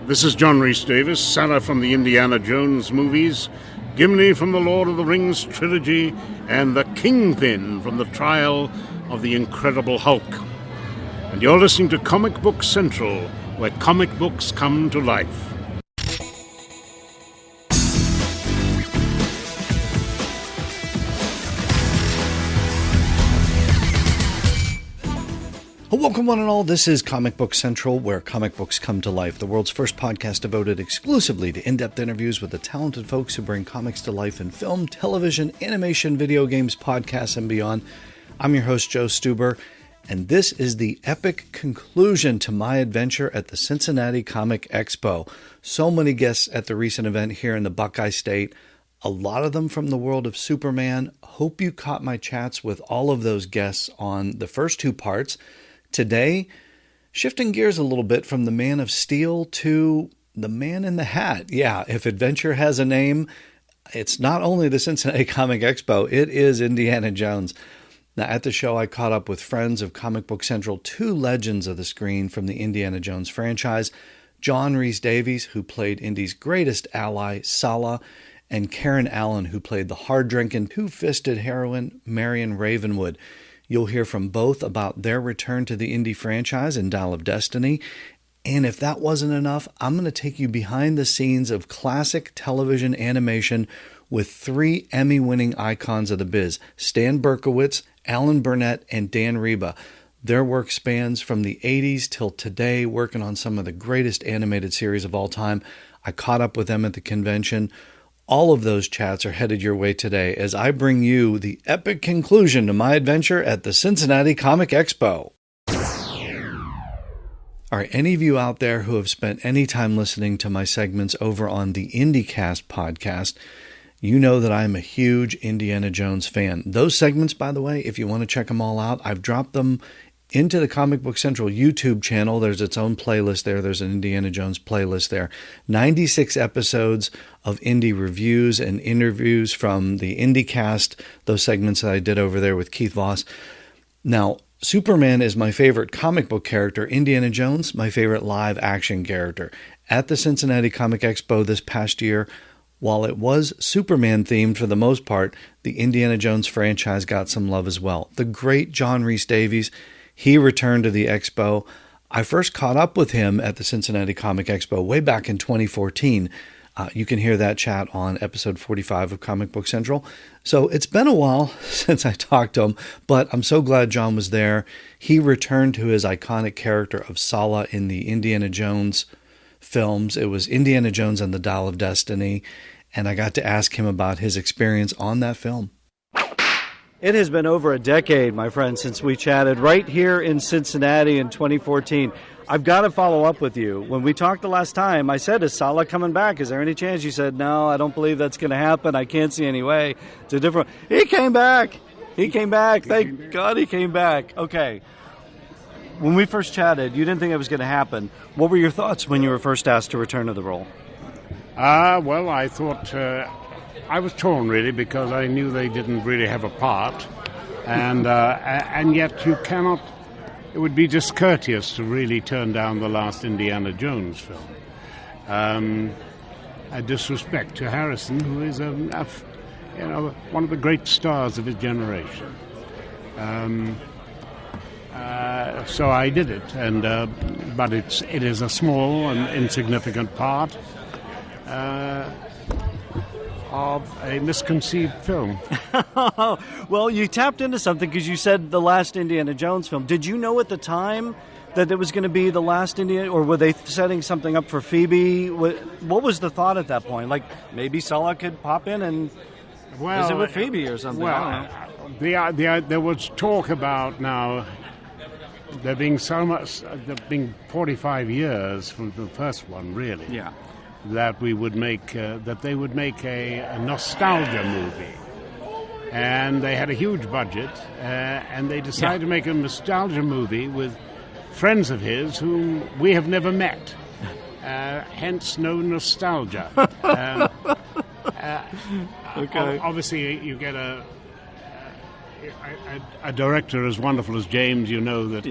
This is John Rhys-Davies, Sallah from the Indiana Jones movies, Gimli from the Lord of the Rings trilogy, and the Kingpin from the Trial of the Incredible Hulk. And you're listening to Comic Book Central, where comic books come to life. Welcome one and all, this is Comic Book Central, where comic books come to life, the world's first podcast devoted exclusively to in-depth interviews with the talented folks who bring comics to life in film, television, animation, video games, podcasts, and beyond. I'm your host, Joe Stuber, and this is the epic conclusion to my adventure at the Cincinnati Comic Expo. So many guests at the recent event here in the Buckeye State, a lot of them from the world of Superman. Hope you caught my chats with all of those guests on the first two parts. Today, shifting gears a little bit from the Man of Steel to the Man in the Hat. Yeah, if adventure has a name, it's not only the Cincinnati Comic Expo, it is Indiana Jones. Now, at the show, I caught up with friends of Comic Book Central, two legends of the screen from the Indiana Jones franchise, John Rhys-Davies, who played Indy's greatest ally, Sallah, and Karen Allen, who played the hard-drinking, two-fisted heroine, Marion Ravenwood. You'll hear from both about their return to the Indy franchise in Dial of Destiny. And if that wasn't enough, I'm going to take you behind the scenes of classic television animation with three Emmy-winning icons of the biz, Stan Berkowitz, Alan Burnett, and Dan Riba. Their work spans from the 80s till today, working on some of the greatest animated series of all time. I caught up with them at the convention. All of those chats are headed your way today as I bring you the epic conclusion to my adventure at the Cincinnati Comic Expo. Are any of you out there who have spent any time listening to my segments over on the IndieCast podcast, you know that I'm a huge Indiana Jones fan. Those segments, by the way, if you want to check them all out, I've dropped them into the Comic Book Central YouTube channel. There's its own playlist there. There's an Indiana Jones playlist there. 96 episodes of Indy reviews and interviews from the IndieCast, those segments that I did over there with Keith Voss. Now, Superman is my favorite comic book character. Indiana Jones, my favorite live action character. At the Cincinnati Comic Expo this past year, while it was Superman themed for the most part, the Indiana Jones franchise got some love as well. The great John Rhys-Davies, he returned to the expo. I first caught up with him at the Cincinnati Comic Expo way back in 2014. You can hear that chat on episode 45 of Comic Book Central. So it's been a while since I talked to him, but I'm so glad John was there. He returned to his iconic character of Sallah in the Indiana Jones films. It was Indiana Jones and the Dial of Destiny, and I got to ask him about his experience on that film. It has been over a decade, my friend, since we chatted right here in Cincinnati in 2014. I've got to follow up with you. When we talked the last time, I said, is Sallah coming back? Is there any chance? You said, no, I don't believe that's going to happen. I can't see any way. It's a different... He came back. Thank God he came back. Okay. When we first chatted, you didn't think it was going to happen. What were your thoughts when you were first asked to return to the role? Well, I thought... I was torn, really, because I knew they didn't really have a part, and yet you cannot. It would be discourteous to really turn down the last Indiana Jones film. A disrespect to Harrison, who is one of the great stars of his generation. So I did it, but it is a small and insignificant part of a misconceived film. Well, you tapped into something because you said the last Indiana Jones film. Did you know at the time that it was going to be the last Indiana, or were they setting something up for Phoebe? What was the thought at that point? Like maybe Sallah could pop in and visit with Phoebe or something? Well, there was talk about now there being 45 years from the first one, really. Yeah. That they would make a nostalgia movie, and they had a huge budget, and they decided to make a nostalgia movie with friends of his whom we have never met, hence no nostalgia. Okay. Obviously, you get a director as wonderful as James. You know that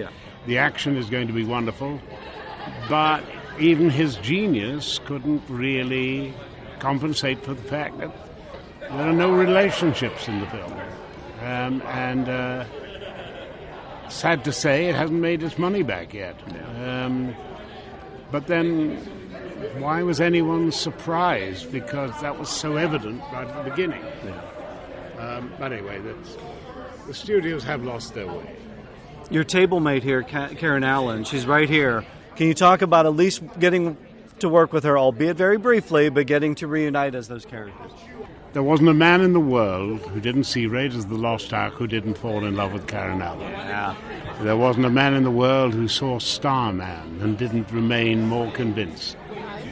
the action is going to be wonderful, but even his genius couldn't really compensate for the fact that there are no relationships in the film. Sad to say, it hasn't made its money back yet. But then, why was anyone surprised? Because that was so evident right at the beginning. But anyway, the studios have lost their way. Your table mate here, Karen Allen, she's right here. Can you talk about at least getting to work with her, albeit very briefly, but getting to reunite as those characters? There wasn't a man in the world who didn't see Raiders of the Lost Ark who didn't fall in love with Karen Allen. Yeah. There wasn't a man in the world who saw Starman and didn't remain more convinced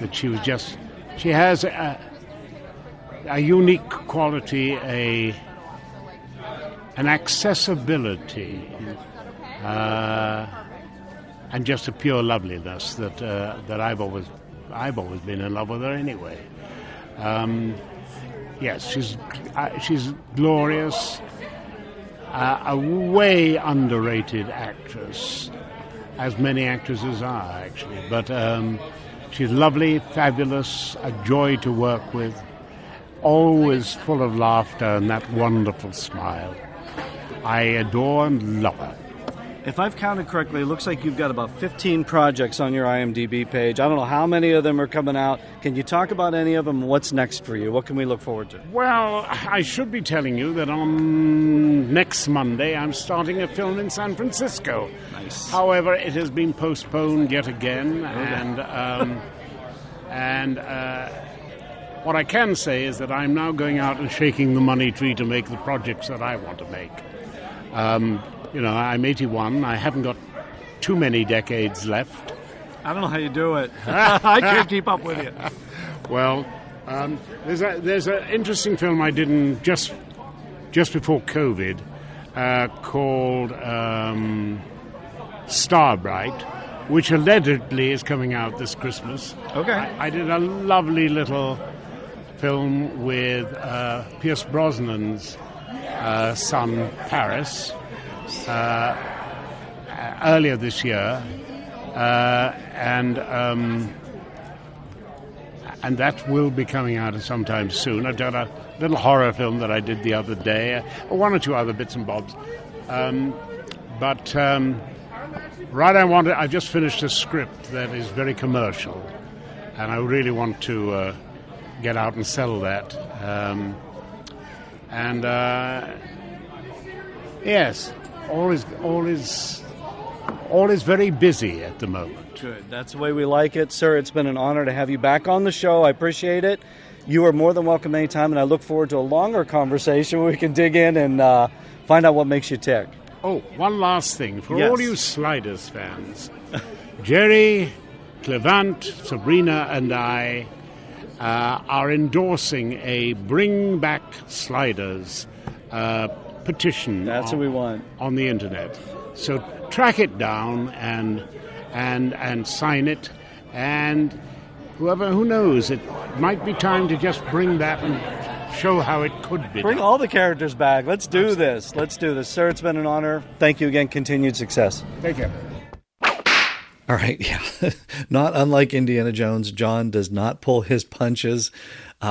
that she was just... She has a unique quality, an accessibility, and just a pure loveliness that I've always been in love with her anyway. Yes, she's glorious, a way underrated actress, as many actresses are actually. But she's lovely, fabulous, a joy to work with, always full of laughter and that wonderful smile. I adore and love her. If I've counted correctly, it looks like you've got about 15 projects on your IMDb page. I don't know how many of them are coming out. Can you talk about any of them? What's next for you? What can we look forward to? Well, I should be telling you that on next Monday I'm starting a film in San Francisco. Nice. However, it has been postponed yet again, and what I can say is that I'm now going out and shaking the money tree to make the projects that I want to make. I'm 81. I haven't got too many decades left. I don't know how you do it. I can't keep up with you. Well, there's an interesting film I did just before COVID called Starbright, which allegedly is coming out this Christmas. Okay. I did a lovely little film with Pierce Brosnan's son, Paris, earlier this year, and that will be coming out sometime soon. I've done a little horror film that I did the other day, one or two other bits and bobs. I just finished a script that is very commercial, and I really want to get out and sell that. Yes, all is very busy at the moment. Good. That's the way we like it, sir. It's been an honor to have you back on the show. I appreciate it. You are more than welcome anytime, and I look forward to a longer conversation where we can dig in and find out what makes you tick. Oh, one last thing. For Yes. all you Sliders fans, Jerry, Clevant, Sabrina, and I are endorsing a Bring Back Sliders petition. That's what we want. On the internet. So track it down and sign it, and who knows, it might be time to just bring that and show how it could be. Bring all the characters back. Let's do this. Let's do this. Sir, it's been an honor. Thank you again. Continued success. Take care. All right, yeah. Not unlike Indiana Jones, John does not pull his punches.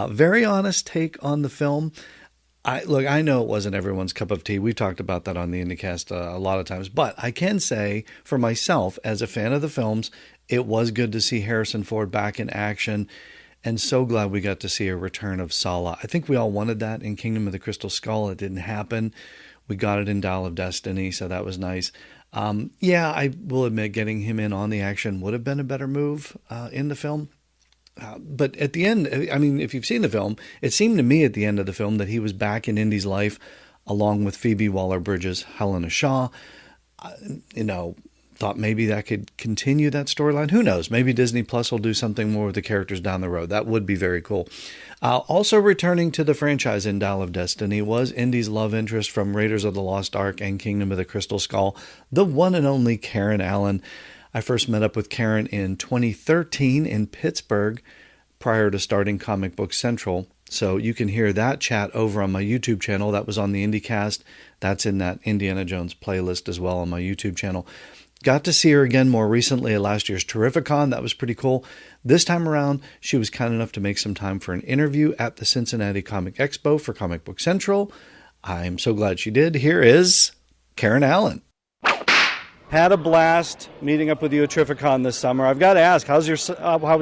Very honest take on the film. I know it wasn't everyone's cup of tea. We've talked about that on the IndieCast a lot of times. But I can say for myself, as a fan of the films, it was good to see Harrison Ford back in action. And so glad we got to see a return of Sallah. I think we all wanted that in Kingdom of the Crystal Skull. It didn't happen. We got it in Dial of Destiny, so that was nice. I will admit getting him in on the action would have been a better move in the film. But at the end, I mean, if you've seen the film, it seemed to me at the end of the film that he was back in Indy's life along with Phoebe Waller-Bridge's Helena Shaw. Thought maybe that could continue that storyline. Who knows? Maybe Disney Plus will do something more with the characters down the road. That would be very cool. Also returning to the franchise in Dial of Destiny was Indy's love interest from Raiders of the Lost Ark and Kingdom of the Crystal Skull, the one and only Karen Allen. I first met up with Karen in 2013 in Pittsburgh prior to starting Comic Book Central. So you can hear that chat over on my YouTube channel. That was on the IndieCast. That's in that Indiana Jones playlist as well on my YouTube channel. Got to see her again more recently at last year's Terrificon. That was pretty cool. This time around, she was kind enough to make some time for an interview at the Cincinnati Comic Expo for Comic Book Central. I'm so glad she did. Here is Karen Allen. Had a blast meeting up with you at Terrificon this summer. I've got to ask, how was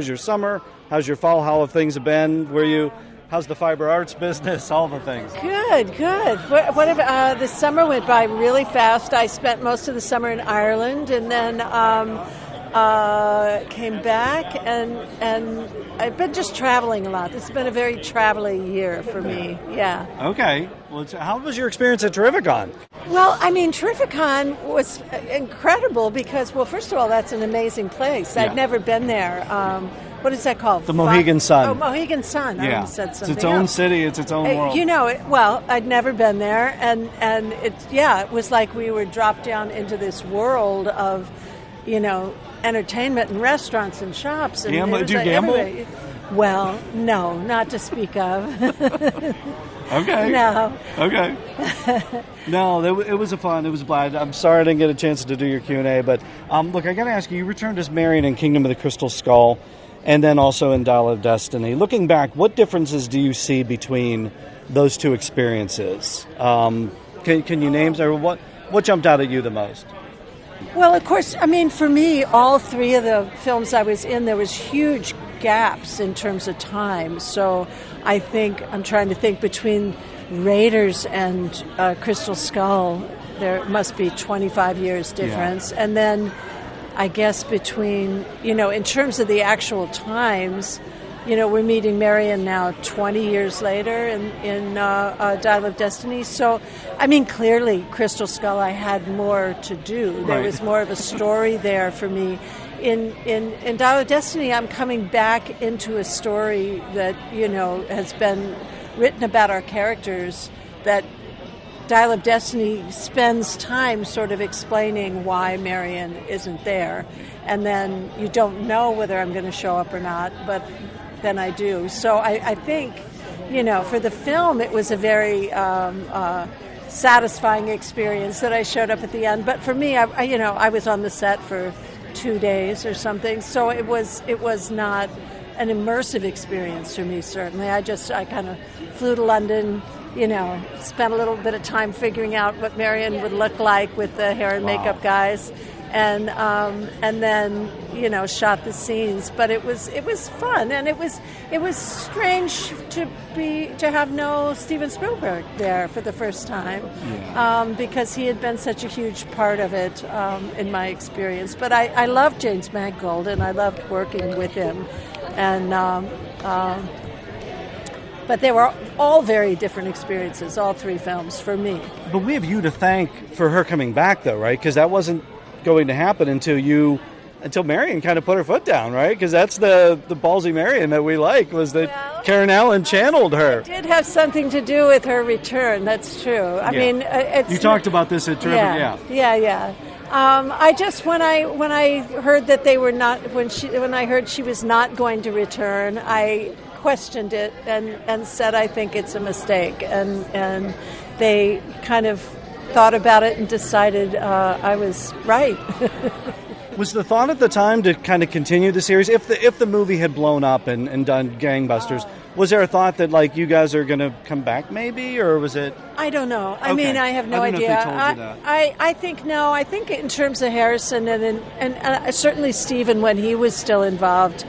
your summer? How's your fall? How have things been? How's the fiber arts business? All the things. Good. The summer went by really fast. I spent most of the summer in Ireland, and then came back, and I've been just traveling a lot. This has been a very traveling year for me. Yeah. Okay. Well, how was your experience at Terrificon? Well, I mean, Terrificon was incredible because, well, first of all, that's an amazing place. Yeah. I'd never been there. What is that called? The Mohegan Sun. Oh, Mohegan Sun. Yeah. I almost said something It's its own else. city. It's its own world. Well, I'd never been there, and it was like we were dropped down into this world of, entertainment and restaurants and shops. And Do you gamble? Everybody. Well, no, not to speak of. Okay. No. Okay. No, it was a blast. I'm sorry I didn't get a chance to do your Q&A, but look, I got to ask you returned as Marion in Kingdom of the Crystal Skull, and then also in Dial of Destiny. Looking back, what differences do you see between those two experiences? Can you name, or what jumped out at you the most? Well, of course, I mean, for me, all three of the films I was in, there was huge gaps in terms of time. So I'm trying to think between Raiders and Crystal Skull, there must be 25 years difference. Yeah. And then I guess between, in terms of the actual times, we're meeting Marion now 20 years later in Dial of Destiny. So, I mean, clearly, Crystal Skull, I had more to do. There was more of a story there for me. In Dial of Destiny, I'm coming back into a story that, has been written about our characters, that Dial of Destiny spends time sort of explaining why Marion isn't there. And then you don't know whether I'm going to show up or not, but then I do. So I think, for the film, it was a very satisfying experience that I showed up at the end. But for me, I was on the set for 2 days or something, so it was not an immersive experience for me. Certainly, I kind of flew to London, spent a little bit of time figuring out what Marion would look like with the hair and makeup guys, and then shot the scenes. But it was fun, and it was strange to have no Steven Spielberg there for the first time, because he had been such a huge part of it in my experience. But I loved James Mangold, and I loved working with him, and but they were all very different experiences, all three films for me. But we have you to thank for her coming back, though, right? Because that wasn't going to happen until Marion kind of put her foot down, right? Because that's the ballsy Marion that we like, was that Karen Allen channeled her. It did have something to do with her return. That's true. I mean, you talked about this at Terrific. Yeah. I just when I heard that they were not when I heard she was not going to return, I questioned it and said I think it's a mistake, and they kind of thought about it and decided I was right. Was the thought at the time to kind of continue the series if the movie had blown up and done gangbusters? Was there a thought that like you guys are going to come back maybe, or was it? I don't know. I mean, I have no idea. I think no. I think in terms of Harrison and certainly Stephen when he was still involved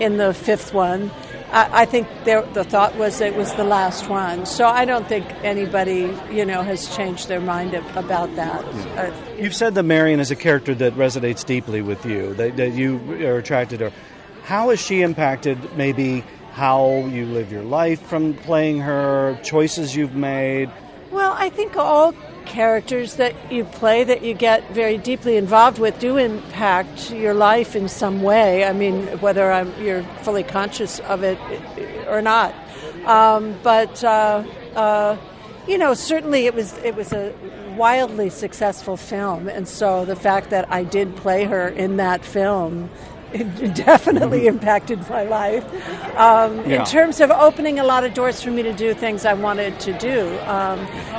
in the fifth one, I think the thought was it was the last one. So I don't think anybody, has changed their mind about that. Yeah. You've said that Marion is a character that resonates deeply with you, that you are attracted to her. How has she impacted maybe how you live your life from playing her, choices you've made? Well, I think all characters that you play, that you get very deeply involved with, do impact your life in some way. I mean, whether you're fully conscious of it or not. Certainly it was a wildly successful film, and so the fact that I did play her in that film, it definitely impacted my life in terms of opening a lot of doors for me to do things I wanted to do,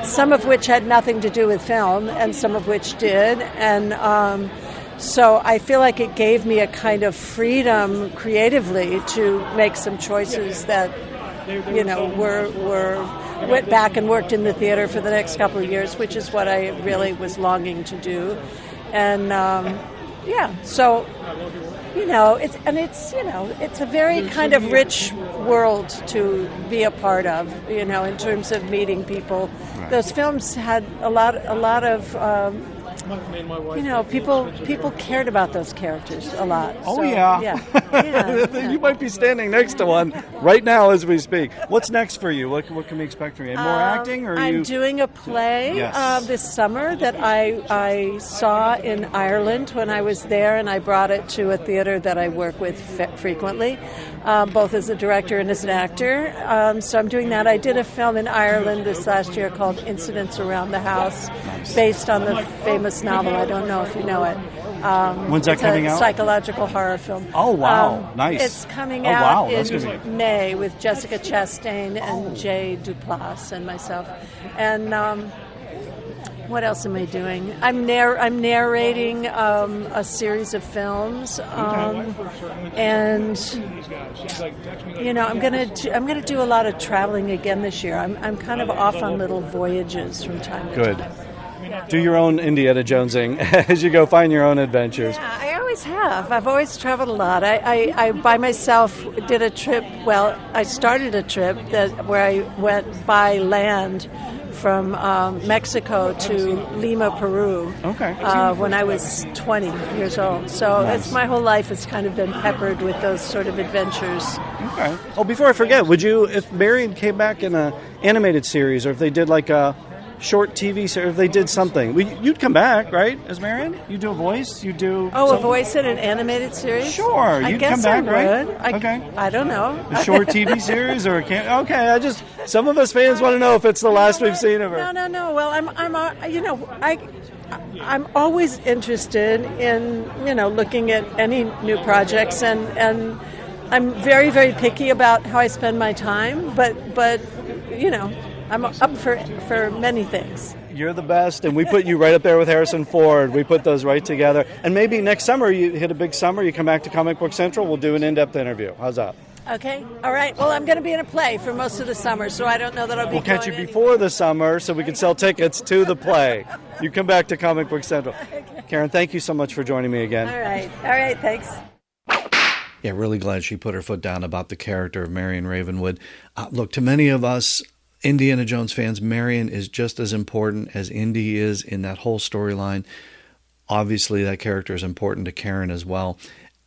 some of which had nothing to do with film and some of which did, and So I feel like it gave me a kind of freedom creatively to make some choices that, went back and worked in the theater for the next couple of years, which is what I really was longing to do. And so it's a very kind of rich world to be a part of, in terms of meeting people. Right. Those films had a lot of people cared about those characters a lot. Oh, so, yeah. You might be standing next to one right now as we speak. What's next for you? What can we expect from you? More acting? Or I'm doing a play this summer that I saw in Ireland when I was there, and I brought it to a theater that I work with frequently, both as a director and as an actor. So I'm doing that. I did a film in Ireland this last year called Incidents Around the House, based on the famous novel. I don't know if you know it. When's that coming out? Psychological horror film. Oh, wow. Nice. It's coming out in May with Jessica Chastain and Jay Duplass and myself. And what else am I doing? I'm narrating a series of films, and I'm gonna do a lot of traveling again this year. I'm kind of off on little voyages from time to time. Do your own Indiana Jonesing as you go, find your own adventures. Yeah, I always have. I've always traveled a lot. I by myself did a trip. Well, I started a trip where I went by land from Mexico to Lima, Peru. Okay. When I was 20 years old. So It's my whole life has kind of been peppered with those sort of adventures. Okay. Oh, before I forget, would you, if Marion came back in an animated series, or if they did like a short TV series, if they did something, you'd come back, right, as Marion? You do a voice? You do a voice in an animated series? Sure, you'd come back, right? Okay. I don't know. A short TV series or some of us fans want to know if it's the last we've seen of her. No. Well, I'm always interested in, looking at any new projects, and I'm very, very picky about how I spend my time, but I'm up for many things. You're the best, and we put you right up there with Harrison Ford. We put those right together. And maybe next summer, you hit a big summer, you come back to Comic Book Central, we'll do an in-depth interview. How's that? Okay. All right. Well, I'm going to be in a play for most of the summer, so I don't know that I'll be We'll catch you before the summer so we can sell tickets to the play. You come back to Comic Book Central. Okay. Karen, thank you so much for joining me again. All right. Thanks. Yeah, really glad she put her foot down about the character of Marion Ravenwood. Look, to many of us Indiana Jones fans, Marion is just as important as Indy is in that whole storyline. Obviously, that character is important to Karen as well.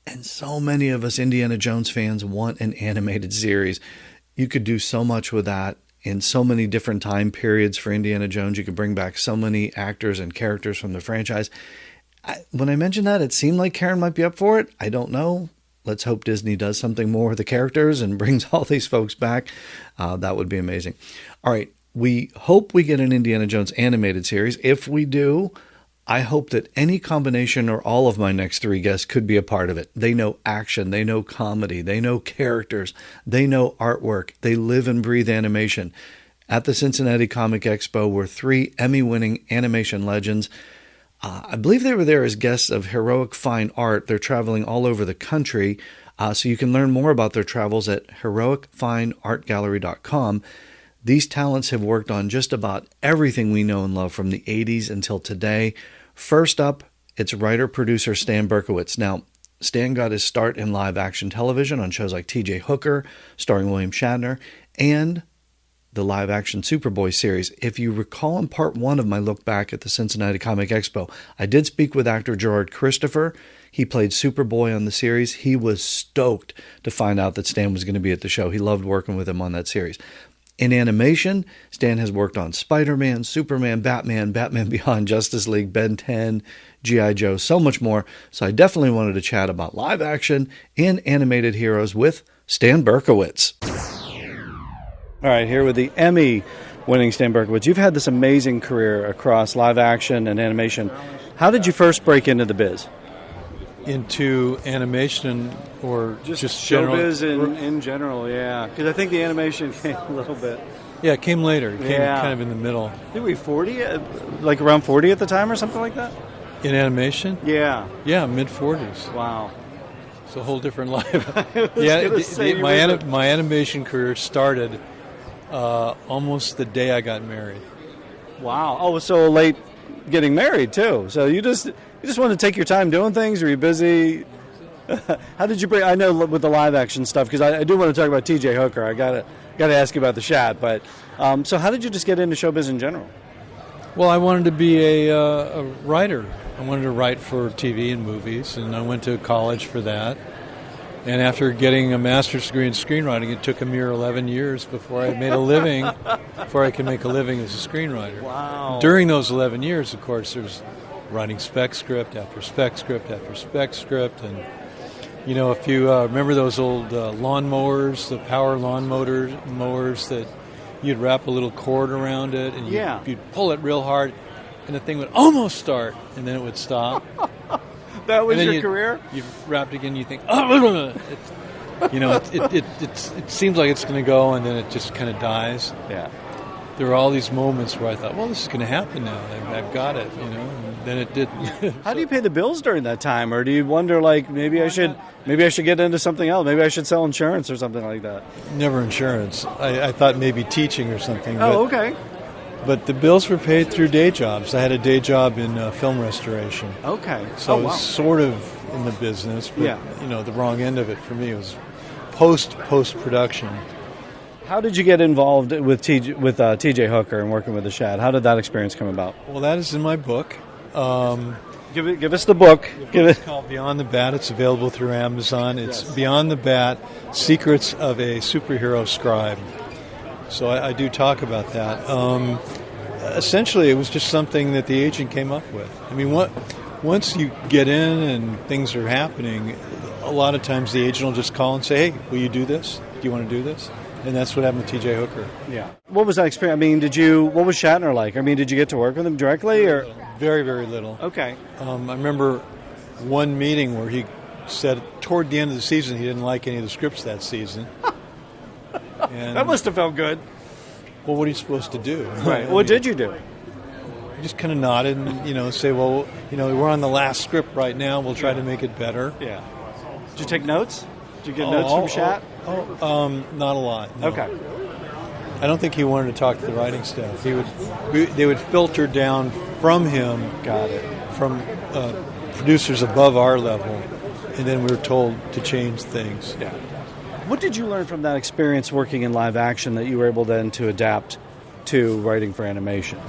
And so many of us Indiana Jones fans want an animated series. You could do so much with that in so many different time periods for Indiana Jones. You could bring back so many actors and characters from the franchise. When I mentioned that, it seemed like Karen might be up for it. I don't know. Let's hope Disney does something more with the characters and brings all these folks back. That would be amazing. All right. We hope we get an Indiana Jones animated series. If we do, I hope that any combination or all of my next three guests could be a part of it. They know action. They know comedy. They know characters. They know artwork. They live and breathe animation. At the Cincinnati Comic Expo were three Emmy-winning animation legends. I believe they were there as guests of Heroic Fine Art. They're traveling all over the country, so you can learn more about their travels at heroicfineartgallery.com. These talents have worked on just about everything we know and love from the 80s until today. First up, it's writer-producer Stan Berkowitz. Now, Stan got his start in live-action television on shows like T.J. Hooker, starring William Shatner, and the live-action Superboy series. If you recall in part one of my look back at the Cincinnati Comic Expo, I did speak with actor Gerard Christopher. He played Superboy on the series. He was stoked to find out that Stan was going to be at the show. He loved working with him on that series. In animation, Stan has worked on Spider-Man, Superman, Batman, Batman Beyond, Justice League, Ben 10, G.I. Joe, so much more. So I definitely wanted to chat about live action and animated heroes with Stan Berkowitz. All right, here with the Emmy-winning Stan Berkowitz. You've had this amazing career across live action and animation. How did you first break into the biz? Into animation or just showbiz in general, yeah. Because I think the animation came a little bit. Yeah, it came later. It came kind of in the middle. I think we 40, like around 40 at the time or something like that? In animation? Yeah. Yeah, mid-40s. Wow. It's a whole different life. My animation career started almost the day I got married. Wow. Oh, so late getting married too. So you just want to take your time doing things? Or are you busy? How did you bring? I know with the live action stuff, because I do want to talk about T.J. Hooker. I gotta ask you about the Shat. But so how did you just get into showbiz in general? Well, I wanted to be a writer. I wanted to write for TV and movies, and I went to college for that. And after getting a master's degree in screenwriting, it took a mere 11 years before I made a living, before I could make a living as a screenwriter. Wow. During those 11 years, of course, there's writing spec script after spec script after spec script. And, you know, if you remember those old lawnmowers, the power mowers that you'd wrap a little cord around it, and you'd pull it real hard, and the thing would almost start, and then it would stop. That was your career? You wrapped again, you think, oh, it seems like it's going to go, and then it just kind of dies. Yeah. There were all these moments where I thought, well, this is going to happen now. I've got it, and then it didn't. How do you pay the bills during that time, or do you wonder, like, maybe I should get into something else? Maybe I should sell insurance or something like that. Never insurance. I thought maybe teaching or something. Oh, okay. But the bills were paid through day jobs. I had a day job in film restoration. Okay. So I was sort of in the business, but the wrong end of it for me was post-production. How did you get involved with T.J. Hooker and working with the Shat? How did that experience come about? Well, that is in my book. Give us the book. It's called Beyond the Bat. It's available through Amazon. It's Beyond the Bat, Secrets of a Superhero Scribe. So I do talk about that. Essentially, it was just something that the agent came up with. I mean, once you get in and things are happening, a lot of times the agent will just call and say, hey, will you do this? Do you want to do this? And that's what happened with T.J. Hooker. Yeah. What was that experience? I mean, what was Shatner like? I mean, did you get to work with him directly? Or Very, very little. Okay. I remember one meeting where he said toward the end of the season he didn't like any of the scripts that season. And, that must have felt good. Well, what are you supposed to do? Right. What did you do? I just kind of nodded and say, well, we're on the last script right now. We'll try to make it better. Yeah. Did you take notes? Did you get notes from Shat? Not a lot. No. Okay. I don't think he wanted to talk to the writing staff. They would filter down from him. Got it. From producers above our level, and then we were told to change things. Yeah. What did you learn from that experience working in live action that you were able then to adapt to writing for animation?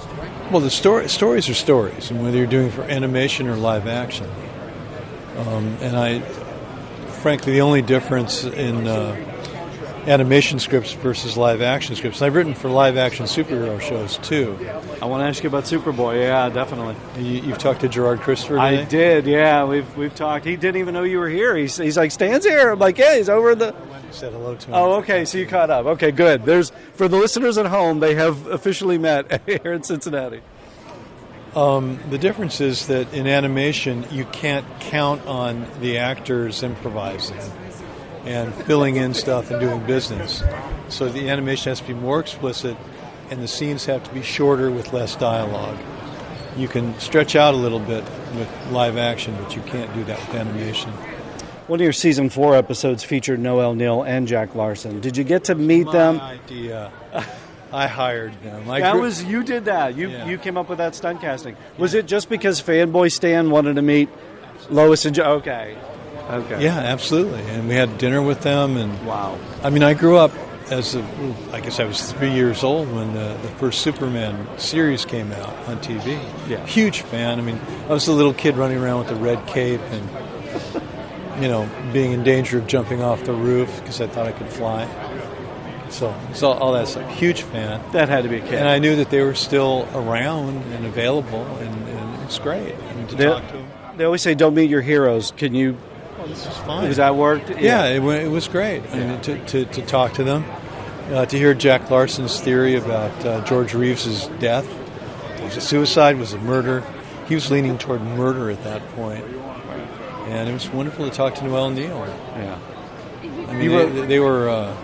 Well, the stories are stories, and whether you're doing for animation or live action. Frankly, the only difference in animation scripts versus live action scripts. I've written for live action superhero shows too. I want to ask you about Superboy. Yeah, definitely. You've talked to Gerard Christopher today? I did. Yeah, we've talked. He didn't even know you were here. He's like, Stan's here. I'm like, yeah, he's over in the. I said hello to him. Oh, okay. So you caught up. Okay, good. For the listeners at home, they have officially met here in Cincinnati. The difference is that in animation, you can't count on the actors improvising and filling in stuff and doing business. So the animation has to be more explicit, and the scenes have to be shorter with less dialogue. You can stretch out a little bit with live action, but you can't do that with animation. One of your season 4 episodes featured Noel Neal and Jack Larson. Did you get to meet them? My idea. I hired them. You did that. You came up with that stunt casting. Was it just because Fanboy Stan wanted to meet Lois and Joe? Okay. Yeah, absolutely. And we had dinner with them. And wow. I mean, I grew up I guess I was 3 years old when the first Superman series came out on TV. Yeah. Huge fan. I mean, I was a little kid running around with the red cape and, being in danger of jumping off the roof because I thought I could fly. So all that stuff. Huge fan. That had to be a kid. And I knew that they were still around and available, and it's great. I mean, to talk to them. They always say, don't meet your heroes. Can you... Oh, this is fine. Does that work? Yeah, it was great. I mean, to talk to them, to hear Jack Larson's theory about George Reeves' death. Was it suicide? Was it murder? He was leaning toward murder at that point. And it was wonderful to talk to Noel Neal. Yeah. I mean, they were...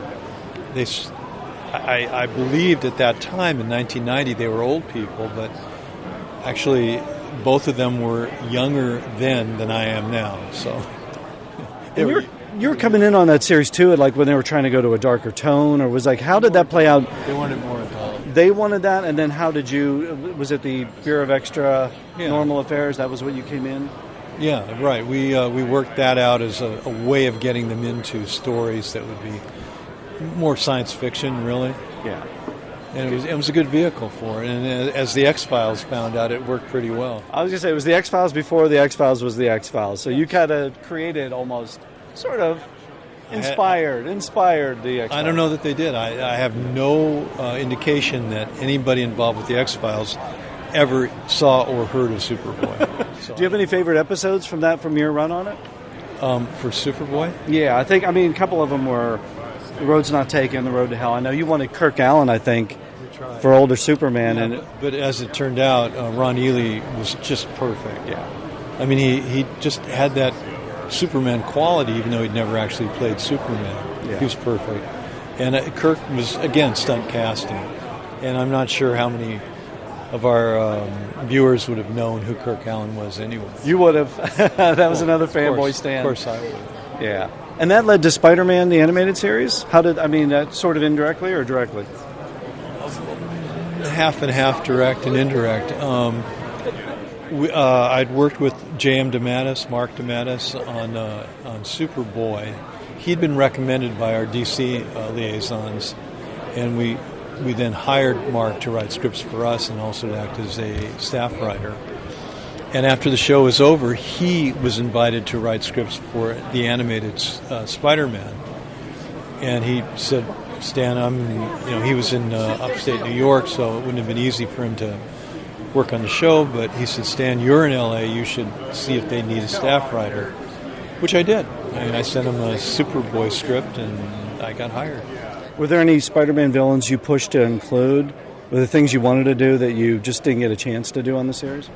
I believed at that time in 1990 they were old people, but actually both of them were younger then than I am now. So, and you're coming in on that series too, like when they were trying to go to a darker tone, or was like, how did that play out? They wanted more adult. They wanted that, and then how did you? Was it the Bureau of Extra Normal Affairs? That was what you came in. Yeah, right. We worked that out as a way of getting them into stories that would be more science fiction, really. Yeah. And it was a good vehicle for it. And as the X-Files found out, it worked pretty well. I was going to say, it was the X-Files before the X-Files was the X-Files. So you kind of created almost, sort of, inspired the X-Files. I don't know that they did. I have no indication that anybody involved with the X-Files ever saw or heard of Superboy. So, do you have any favorite episodes from your run on it? For Superboy? Yeah, a couple of them were The Road's Not Taken, The Road to Hell. I know you wanted Kirk Alyn, I think, for older Superman. Yeah, but as it turned out, Ron Ely was just perfect. Yeah. I mean, he just had that Superman quality, even though he'd never actually played Superman. Yeah. He was perfect. And Kirk was, again, stunt casting. And I'm not sure how many of our viewers would have known who Kirk Alyn was anyway. You would have. That was another fanboy stand. Of course I would. Yeah. And that led to Spider-Man, the animated series? That sort of indirectly or directly? Half and half, direct and indirect. I'd worked with J.M. Mark DeMattis, on Superboy. He'd been recommended by our DC liaisons, and we then hired Mark to write scripts for us and also to act as a staff writer. And after the show was over, he was invited to write scripts for the animated Spider-Man. And he said, Stan, he was in upstate New York, so it wouldn't have been easy for him to work on the show. But he said, Stan, you're in L.A., you should see if they need a staff writer, which I did. I sent him a Superboy script, and I got hired. Were there any Spider-Man villains you pushed to include? Were there things you wanted to do that you just didn't get a chance to do on the series?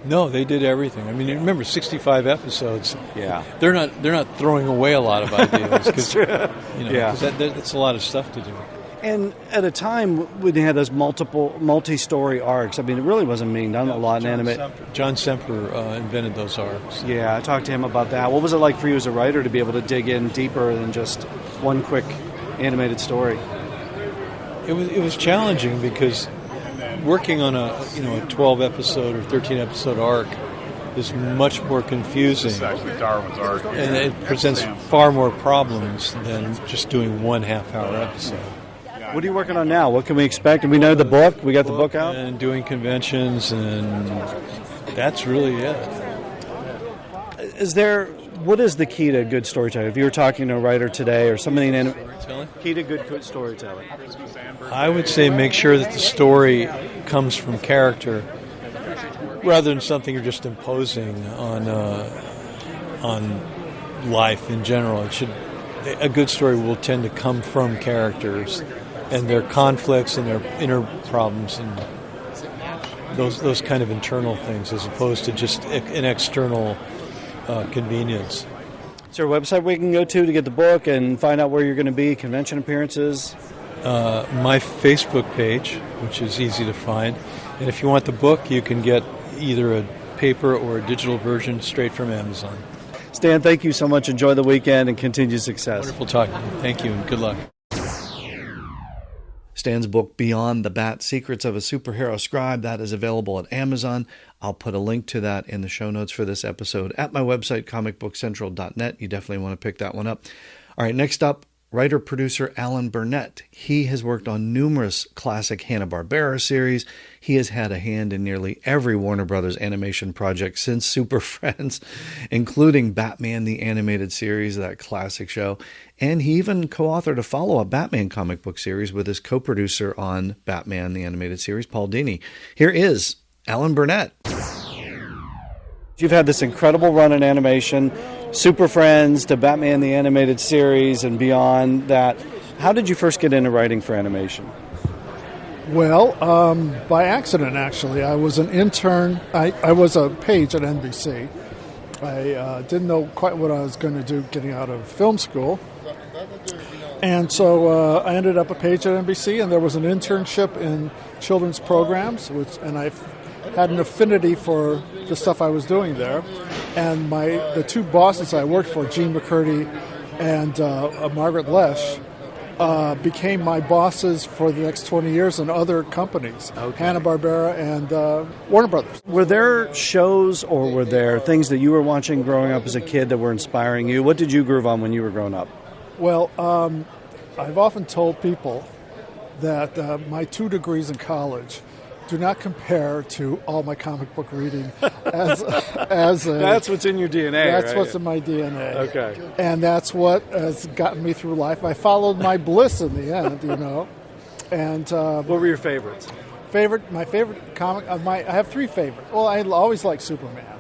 No, they did everything. I mean, remember 65 episodes. Yeah, they're not throwing away a lot of ideas because yeah, that's a lot of stuff to do. And at a time when you had those multi-story arcs, I mean, it really wasn't being done a lot in anime. John Semper invented those arcs. Yeah, I talked to him about that. What was it like for you as a writer to be able to dig in deeper than just one quick animated story? It was challenging because working on a 12 episode or 13 episode arc is much more confusing. This is actually Darwin's arc, and it presents far more problems than just doing 1 half-hour episode. What are you working on now? What can we expect? And we know the book. We got the book out. And doing conventions, and that's really it. What is the key to good storytelling? If you were talking to a writer today or somebody key to good storytelling? I would say make sure that the story comes from character rather than something you're just imposing on life in general. A good story will tend to come from characters and their conflicts and their inner problems and those kind of internal things, as opposed to just an external convenience. Is there a website we can go to get the book and find out where you're going to be, convention appearances? My Facebook page, which is easy to find. And if you want the book, you can get either a paper or a digital version straight from Amazon. Stan, thank you so much. Enjoy the weekend and continued success. Wonderful talking to you. Thank you and good luck. Stan's book, Beyond the Bat, Secrets of a Superhero Scribe, that is available at Amazon. I'll put a link to that in the show notes for this episode at my website, comicbookcentral.net. You definitely want to pick that one up. All right, next up, writer-producer Alan Burnett. He has worked on numerous classic Hanna-Barbera series. He has had a hand in nearly every Warner Brothers animation project since Super Friends, including Batman the Animated Series, that classic show. And he even co-authored a follow-up Batman comic book series with his co-producer on Batman the Animated Series, Paul Dini. Here is Alan Burnett. You've had this incredible run in animation, Super Friends to Batman the Animated Series and beyond that. How did you first get into writing for animation? Well, by accident, actually. I was an intern. I was a page at NBC. I didn't know quite what I was going to do getting out of film school. And so I ended up a page at NBC, and there was an internship in children's programs, and I had an affinity for the stuff I was doing there. And the two bosses I worked for, Gene McCurdy and Margaret Lesh, became my bosses for the next 20 years in other companies, Hanna-Barbera and Warner Brothers. Were there shows or were there things that you were watching growing up as a kid that were inspiring you? What did you groove on when you were growing up? Well, I've often told people that my 2 degrees in college do not compare to all my comic book reading as That's what's in your DNA, That's right? what's in my DNA. Okay. And that's what has gotten me through life. I followed my bliss in the end, you know. And what were your favorites? My favorite comic, I have 3 favorites. Well, I always like Superman.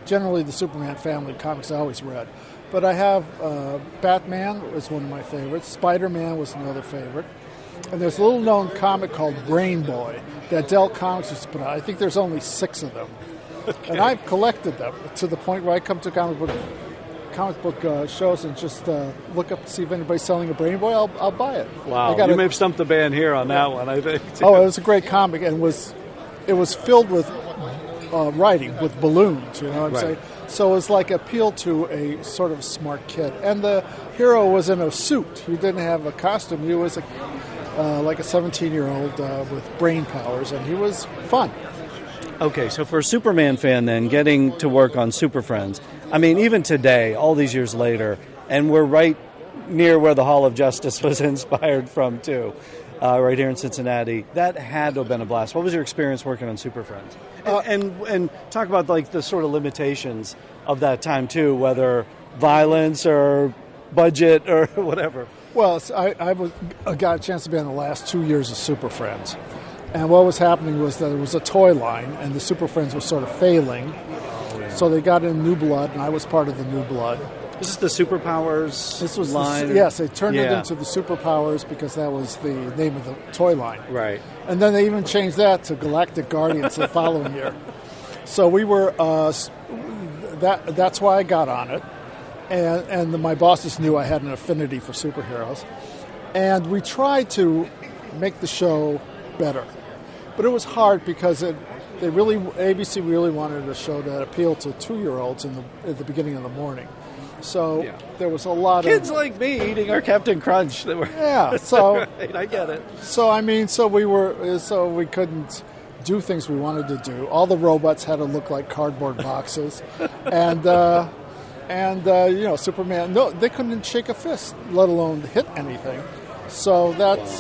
Generally, the Superman family comics I always read. But I have Batman was one of my favorites. Spider-Man was another favorite. And there's a little-known comic called Brain Boy that Dell Comics used to put out. I think there's only 6 of them. Okay. And I've collected them to the point where I come to comic book shows and just look up to see if anybody's selling a Brain Boy. I'll buy it. Wow, you may have stumped the band here on that one, I think. Too. Oh, it was a great comic, and it was filled with writing, with balloons, you know what I'm saying? So it was like appeal to a sort of smart kid. And the hero was in a suit. He didn't have a costume. He was like a 17-year-old with brain powers, and he was fun. Okay, so for a Superman fan then, getting to work on Super Friends, I mean, even today, all these years later, and we're right near where the Hall of Justice was inspired from too, right here in Cincinnati, that had to have been a blast. What was your experience working on Super Friends? And talk about like the sort of limitations of that time too, whether violence or budget or whatever. Well, I got a chance to be on the last 2 years of Super Friends. And what was happening was that there was a toy line, and the Super Friends were sort of failing. So they got in New Blood, and I was part of the New Blood. Is this the Superpowers This was line? Yes, they turned it into the Superpowers because that was the name of the toy line. Right. And then they even changed that to Galactic Guardians the following year. So we were, that's why I got on it. And my bosses knew I had an affinity for superheroes. And we tried to make the show better. But it was hard because ABC really wanted a show that appealed to 2-year-olds at the beginning of the morning. So there was a lot kids of like me eating our Captain Crunch. That were So right, I get it. So I mean, so we couldn't do things we wanted to do. All the robots had to look like cardboard boxes, and you know, Superman. No, they couldn't shake a fist, let alone hit anything. So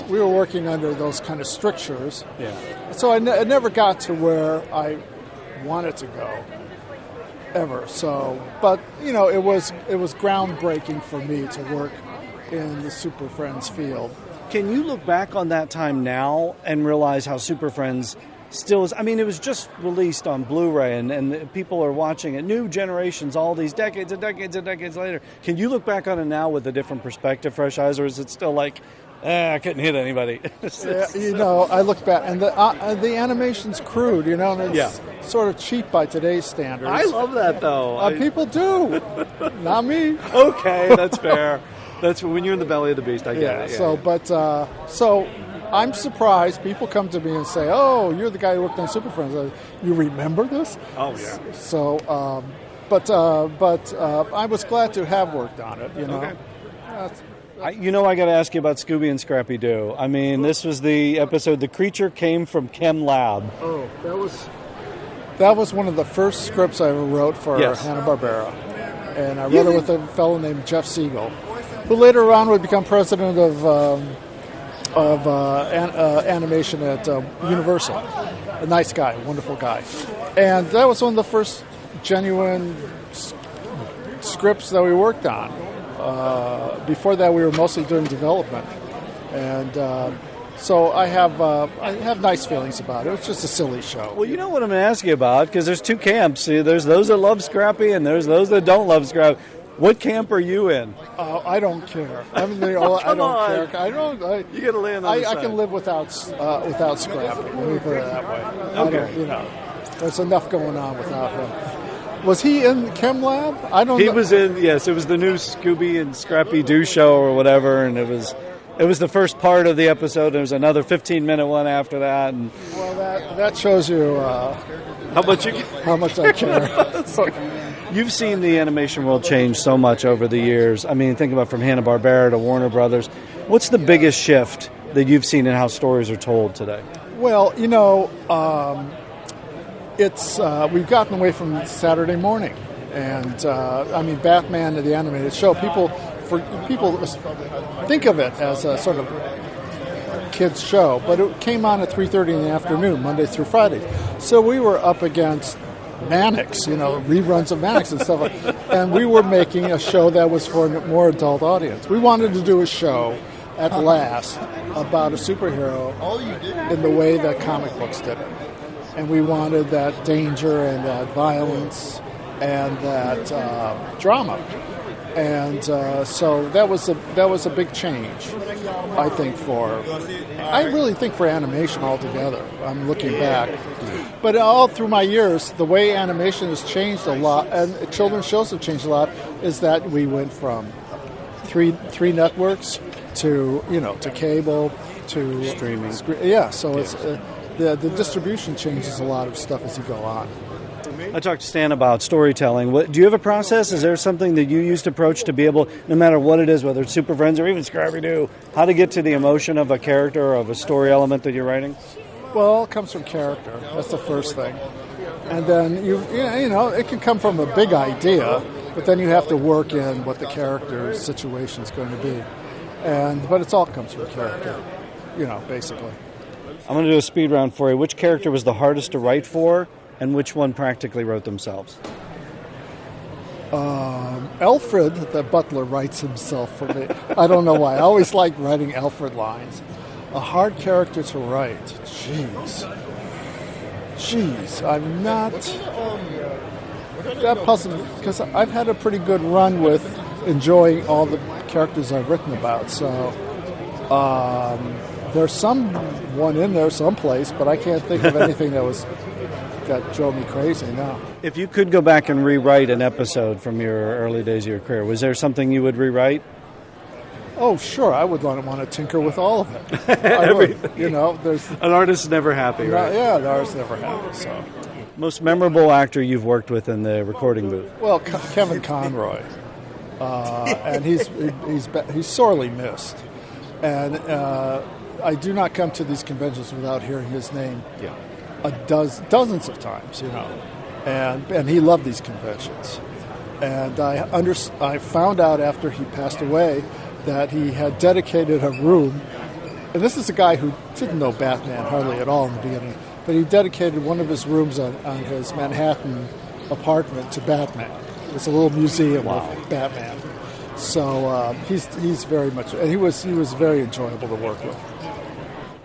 we were working under those kind of strictures. Yeah. So I never got to where I wanted to go, ever. So, but you know, it was groundbreaking for me to work in the Super Friends field. Can you look back on that time now and realize how Super Friends still is? I mean, it was just released on Blu-ray, and people are watching it. New generations, all these decades and decades and decades later. Can you look back on it now with a different perspective, fresh eyes, or is it still like, I couldn't hit anybody? Yeah, you know, I look back, and the animation's crude, you know, and it's sort of cheap by today's standards. I love that, though. People do. Not me. Okay, that's fair. That's when you're in the belly of the beast, I get it. Yeah. So I'm surprised. People come to me and say, "Oh, you're the guy who worked on Super Friends. You remember this?" Oh yeah. So, but I was glad to have worked on it. You know. Okay. I got to ask you about Scooby and Scrappy Doo. I mean, this was the episode. The creature came from Chem Lab. Oh, that was one of the first scripts I ever wrote for Hanna-Barbera, and I wrote it with a fellow named Jeff Siegel, who later on would become president of animation at Universal. A nice guy, wonderful guy. And that was one of the first genuine scripts that we worked on. Before that, we were mostly doing development. And so I have nice feelings about it. It's just a silly show. Well, you know what I'm going to ask you about, because there's two camps. See, there's those that love Scrappy and there's those that don't love Scrappy. What camp are you in? I don't care. I don't care. You got to lay on the other side. I can live without Scrappy. Let me put it that way. Okay. There's enough going on without him. Was he in Chem Lab? I don't know. He was in. Yes, it was the new Scooby and Scrappy Doo show or whatever, and it was the first part of the episode. There was another 15-minute one after that. And well, that shows you How much you? How much I care. You've seen the animation world change so much over the years. I mean, think about from Hanna-Barbera to Warner Brothers. What's the biggest shift that you've seen in how stories are told today? Well, it's we've gotten away from Saturday morning, and Batman the animated show. People think of it as a sort of kids show, but it came on at 3:30 in the afternoon, Monday through Friday. So we were up against Mannix, reruns of Mannix and stuff like that. And we were making a show that was for a more adult audience. We wanted to do a show at last about a superhero in the way that comic books did it. And we wanted that danger and that violence and that drama. And so that was a big change, I think, I really think for animation altogether. I'm looking back. But all through my years, the way animation has changed a lot, and children's shows have changed a lot, is that we went from three networks to cable to streaming. So it's the distribution changes a lot of stuff as you go on. I talked to Stan about storytelling. Do you have a process? Is there something that you use to approach to be able, no matter what it is, whether it's Super Friends or even Scrappy-Doo, how to get to the emotion of a character or of a story element that you're writing? Well, it comes from character. That's the first thing. And then, it can come from a big idea, but then you have to work in what the character's situation is going to be. But it all comes from character, basically. I'm going to do a speed round for you. Which character was the hardest to write for, and which one practically wrote themselves? Alfred, the butler, writes himself for me. I don't know why. I always like writing Alfred lines. A hard character to write. Jeez. I'm not that puzzled because I've had a pretty good run with enjoying all the characters I've written about. So there's someone in there someplace, but I can't think of anything that drove me crazy now. If you could go back and rewrite an episode from your early days of your career, was there something you would rewrite? Oh, sure. I would want to tinker with all of it. I would. There's an artist's never happy, right? Yeah, an artist's never happy. So, most memorable actor you've worked with in the recording booth? Well, Kevin Conroy, and he's sorely missed. And I do not come to these conventions without hearing his name. Yeah. Dozens of times, and he loved these conventions. And I found out after he passed away that he had dedicated a room, and this is a guy who didn't know Batman hardly at all in the beginning, but he dedicated one of his rooms on his Manhattan apartment to Batman. It's a little museum of Batman. So he's very much, and he was very enjoyable to work with.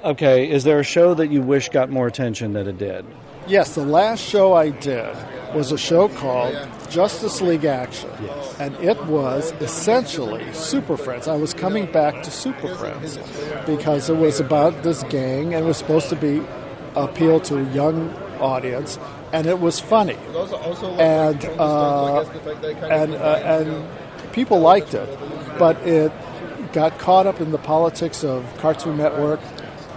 Okay, is there a show that you wish got more attention than it did? Yes, the last show I did was a show called Justice League Action. Yes. And it was essentially Super Friends. I was coming back to Super Friends because it was about this gang and it was supposed to appeal to a young audience, and it was funny. And people liked it, but it got caught up in the politics of Cartoon Network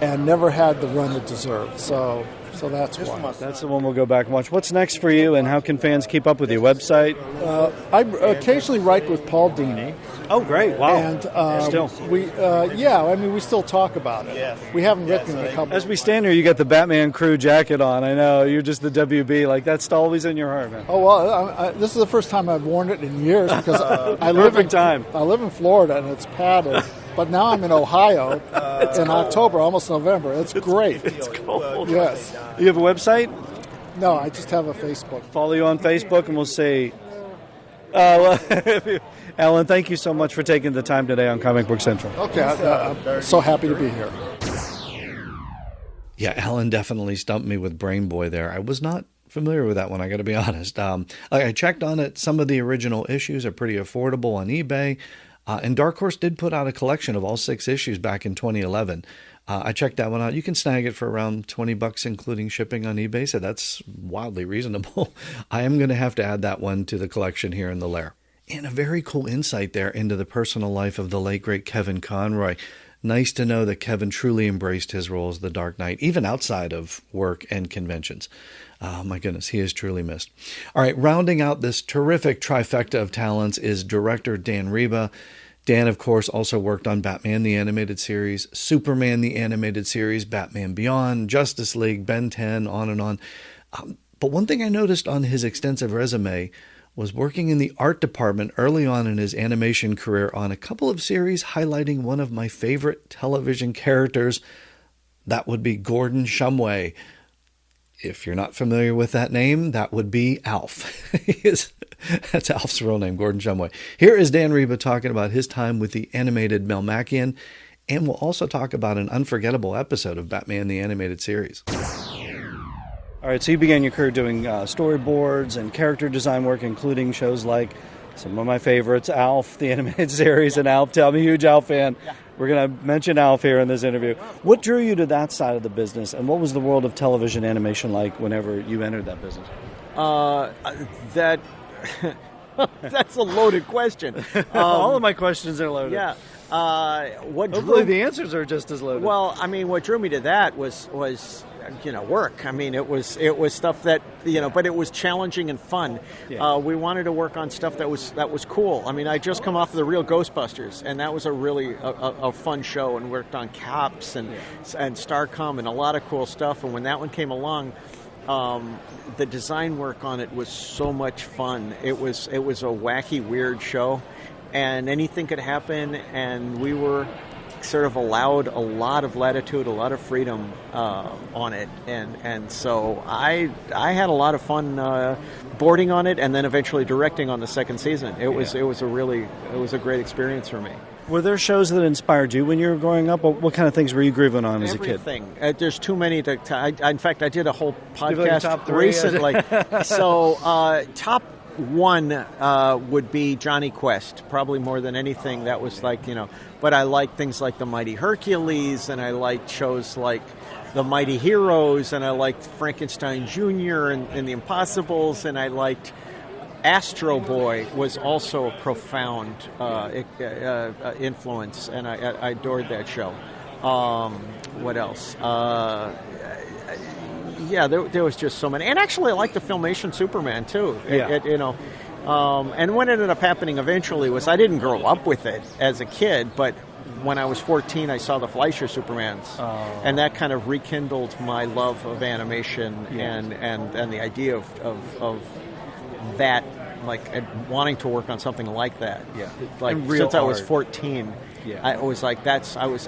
and never had the run it deserved. So that's one. That's the one we'll go back and watch. What's next for you, and how can fans keep up with your website? I occasionally write with Paul Dini. Oh, great! Wow. And still, we still talk about it. Yes. We haven't written in a couple. As we stand here, you got the Batman crew jacket on. I know you're just the WB. Like that's always in your heart, man. Oh well, this is the first time I've worn it in years because I live in Florida and it's padded. But now I'm in Ohio in October, almost November. It's great. It's cold. Yes. You have a website? No, I just have a Facebook. Follow you on Facebook, and we'll see. Alan, thank you so much for taking the time today on Comic Book Central. Okay, I'm so happy to be here. Yeah, Alan definitely stumped me with Brain Boy there. I was not familiar with that one, I got to be honest. I checked on it. Some of the original issues are pretty affordable on eBay. And Dark Horse did put out a collection of all 6 issues back in 2011. I checked that one out. You can snag it for around $20, including shipping on eBay, so that's wildly reasonable. I am going to have to add that one to the collection here in the lair. And a very cool insight there into the personal life of the late, great Kevin Conroy. Nice to know that Kevin truly embraced his role as the Dark Knight, even outside of work and conventions. Oh, my goodness, he is truly missed. All right, rounding out this terrific trifecta of talents is director Dan Riba. Dan, of course, also worked on Batman the Animated Series, Superman the Animated Series, Batman Beyond, Justice League, Ben 10, on and on. But one thing I noticed on his extensive resume was working in the art department early on in his animation career on a couple of series highlighting one of my favorite television characters. That would be Gordon Shumway. If you're not familiar with that name, that would be Alf. That's Alf's real name, Gordon Shumway. Here is Dan Riba talking about his time with the animated Melmacian, and we'll also talk about an unforgettable episode of Batman the Animated Series. All right, so you began your career doing storyboards and character design work, including shows like some of my favorites, Alf, the Animated Series, and Alf. I'm a huge Alf fan. Yeah. We're going to mention Alf here in this interview. What drew you to that side of the business, and what was the world of television animation like whenever you entered that business? That's a loaded question. All of my questions are loaded. Yeah. Hopefully the answers are just as loaded. Well, I mean, what drew me to that was work. I mean, it was stuff that but it was challenging and fun. Yeah. We wanted to work on stuff that was cool. I mean, I just come off of the real Ghostbusters, and that was a really a fun show, and worked on Cops and Starcom and a lot of cool stuff. And when that one came along, the design work on it was so much fun. It was a wacky, weird show, and anything could happen, and we were sort of allowed a lot of latitude, a lot of freedom on it, and so I had a lot of fun boarding on it, and then eventually directing on the second season. It was a great experience for me. Were there shows that inspired you when you were growing up? What kind of things were you grooving on as a kid? Everything. There's too many to. In fact, I did a whole podcast recently. So top one would be Johnny Quest, probably more than anything. That was but I liked things like The Mighty Hercules, and I liked shows like The Mighty Heroes, and I liked Frankenstein Jr. and The Impossibles, and I liked Astro Boy was also a profound influence, and I adored that show. What else? There was just so many. And actually, I liked the Filmation Superman, too. Yeah. And what ended up happening eventually was I didn't grow up with it as a kid, but when I was 14, I saw the Fleischer Supermans, and that kind of rekindled my love of animation and the idea of that, wanting to work on something like that. Yeah. Since I was 14, I was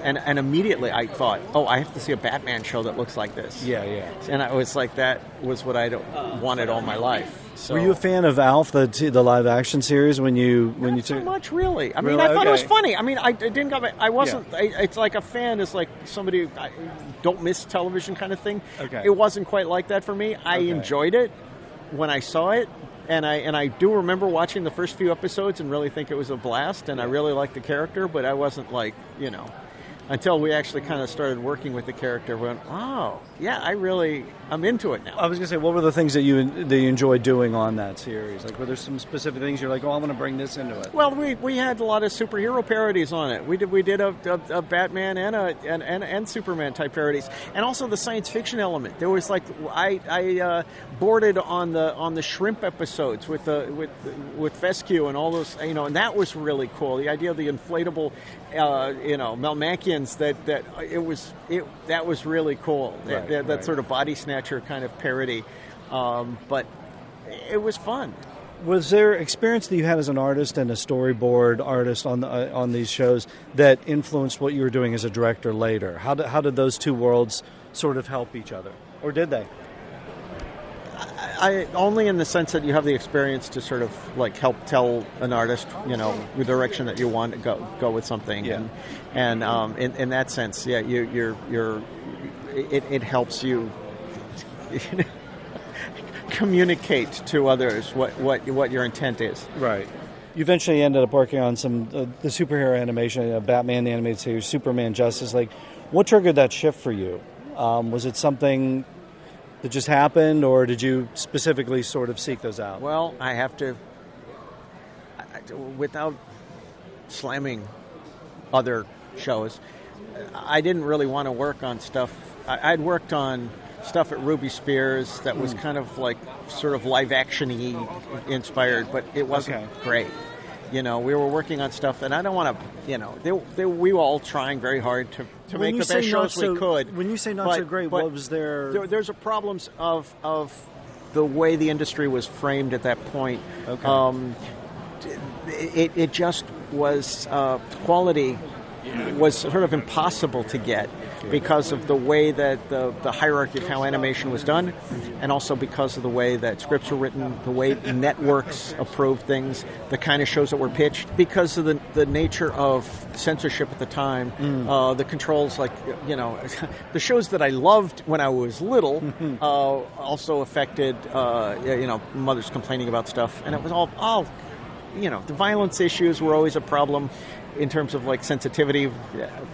and immediately I thought, I have to see a Batman show that looks like this. Yeah. And I was that was what I wanted all my life. So, were you a fan of Alf, the live action series when you took? So much, really. I mean, really? I thought it was funny. I mean, I wasn't. Yeah. It's like a fan is like somebody don't miss television kind of thing. Okay. It wasn't quite like that for me. I enjoyed it when I saw it. And I do remember watching the first few episodes and really think it was a blast, and I really liked the character, but I wasn't until we actually kind of started working with the character, went, I'm into it now. I was going to say, what were the things that you enjoyed doing on that series? Were there some specific things you're like, I want to bring this into it? Well, we had a lot of superhero parodies on it. We did a Batman and Superman type parodies, and also the science fiction element. There was I boarded on the shrimp episodes with Fescue and all those, and that was really cool. The idea of the inflatable, Melmacians, that was really cool. Right, that sort of body snatcher kind of parody, but it was fun. Was there experience that you had as an artist and a storyboard artist on these shows that influenced what you were doing as a director later? How did those two worlds sort of help each other, or did they? I only in the sense that you have the experience to sort of help tell an artist, the direction that you want to go with something, and in that sense, it helps you communicate to others what your intent is. Right. You eventually ended up working on some the superhero animation, Batman the Animated Series, Superman, Justice League. What triggered that shift for you? Was it something that just happened, or did you specifically sort of seek those out? Well, I have to, without slamming other shows, I didn't really want to work on stuff. I'd worked on stuff at Ruby Spears that was kind of like sort of live action-y inspired, but it wasn't great. We were working on stuff, and I don't want to, we were all trying very hard to make the best shows we could. When you say not so great, what was there? There's a problems of the way the industry was framed at that point. Okay. It just was, quality was sort of impossible to get because of the way that the hierarchy of how animation was done, and also because of the way that scripts were written, the way networks approved things, the kind of shows that were pitched, because of the nature of censorship at the time, the controls, like, the shows that I loved when I was little also affected, mothers complaining about stuff, and it was all the violence issues were always a problem in terms of like sensitivity,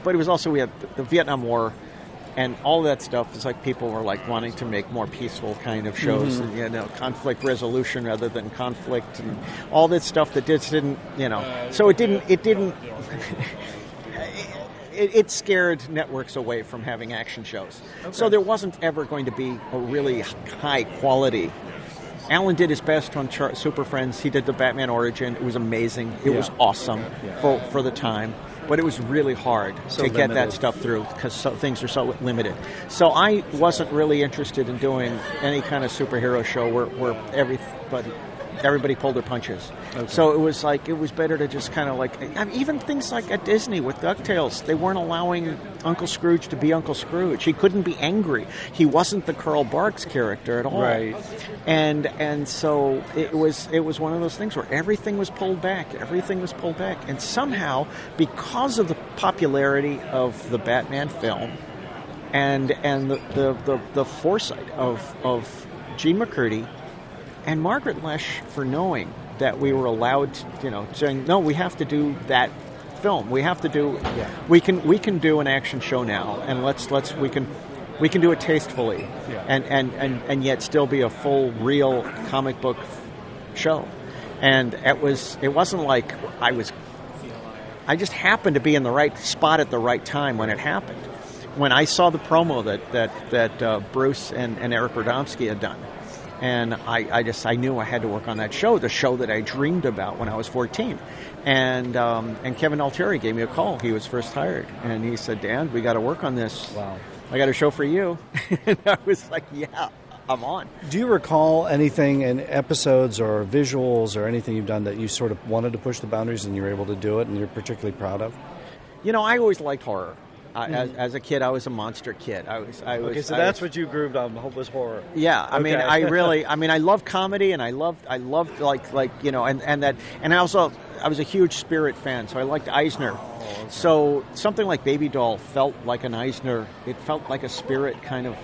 but it was also, we had the Vietnam War and all that stuff. It's like people were like wanting to make more peaceful kind of shows, and, conflict resolution rather than conflict, and all that stuff that just didn't, so it scared networks away from having action shows. Okay. So there wasn't ever going to be a really high quality. Alan did his best on Super Friends. He did the Batman Origin. It was amazing. It was awesome for the time. But it was really hard to get that stuff through because things are so limited. So I wasn't really interested in doing any kind of superhero show where everybody pulled their punches. Okay. So it was better to just kind of like, even things like at Disney with DuckTales, they weren't allowing Uncle Scrooge to be Uncle Scrooge. He couldn't be angry. He wasn't the Carl Barks character at all. Right. And so it was one of those things where everything was pulled back. And somehow, because of the popularity of the Batman film and the foresight of Gene McCurdy and Margaret Lesh for knowing that we were allowed to, saying, no, we have to do that film. We have to do, we can do an action show now, and we can do it tastefully, and yet still be a full, real comic book show. And it wasn't like I just happened to be in the right spot at the right time when it happened. When I saw the promo that Bruce and Eric Radomski had done, and I knew I had to work on that show, the show that I dreamed about when I was 14. And Kevin Altieri gave me a call. He was first hired, and he said, Dan, we got to work on this. Wow. I got a show for you. And I was like, yeah, I'm on. Do you recall anything in episodes or visuals or anything you've done that you sort of wanted to push the boundaries and you were able to do it and you're particularly proud of? I always liked horror. As a kid, I was a monster kid. Okay, so that's what you grooved on, was horror. Yeah, I mean, I love comedy, and I loved and I was a huge Spirit fan, so I liked Eisner. Oh, okay. So something like Baby Doll felt like an Eisner. It felt like a Spirit kind of,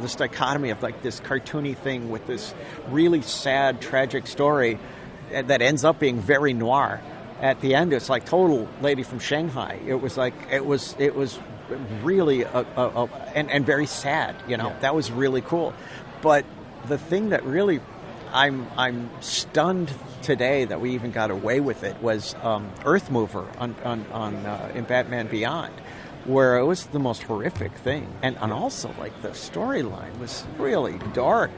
this dichotomy of like this cartoony thing with this really sad, tragic story that ends up being very noir. At the end, it's like total Lady from Shanghai. It was really and very sad. That was really cool. But the thing that really I'm stunned today that we even got away with it was Earth Mover in Batman Beyond, where it was the most horrific thing, and also like the storyline was really dark.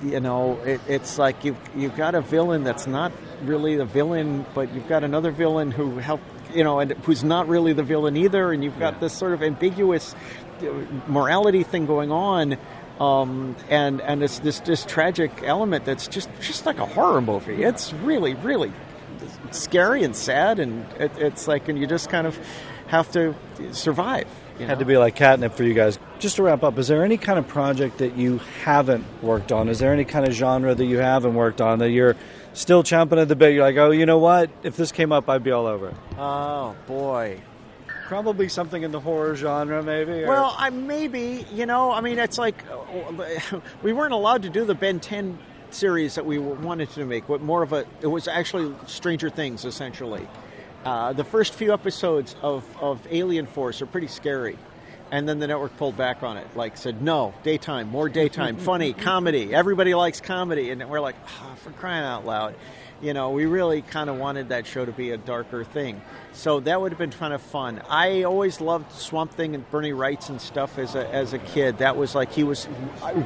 It's like you've got a villain that's not really the villain, but you've got another villain who helped, and who's not really the villain either, and you've got this sort of ambiguous morality thing going on, and it's this tragic element that's just like a horror movie. It's really, really scary and sad, and it's like, and you just kind of have to survive. Had to be like catnip for you guys. Just to wrap up, is there any kind of project that you haven't worked on? Is there any kind of genre that you haven't worked on that you're still chomping at the bit? You're like, oh, you know what? If this came up, I'd be all over it. Oh, boy. Probably something in the horror genre, maybe? Or... Well, maybe. It's like we weren't allowed to do the Ben 10 series that we wanted to make. It was actually Stranger Things, essentially. The first few episodes of Alien Force are pretty scary. And then the network pulled back on it, like said, no, daytime, more daytime, funny, comedy. Everybody likes comedy. And we're like, for crying out loud. You know, we really kind of wanted that show to be a darker thing. So that would have been kind of fun. I always loved Swamp Thing and Bernie Wrights and stuff as a kid. That was like, he was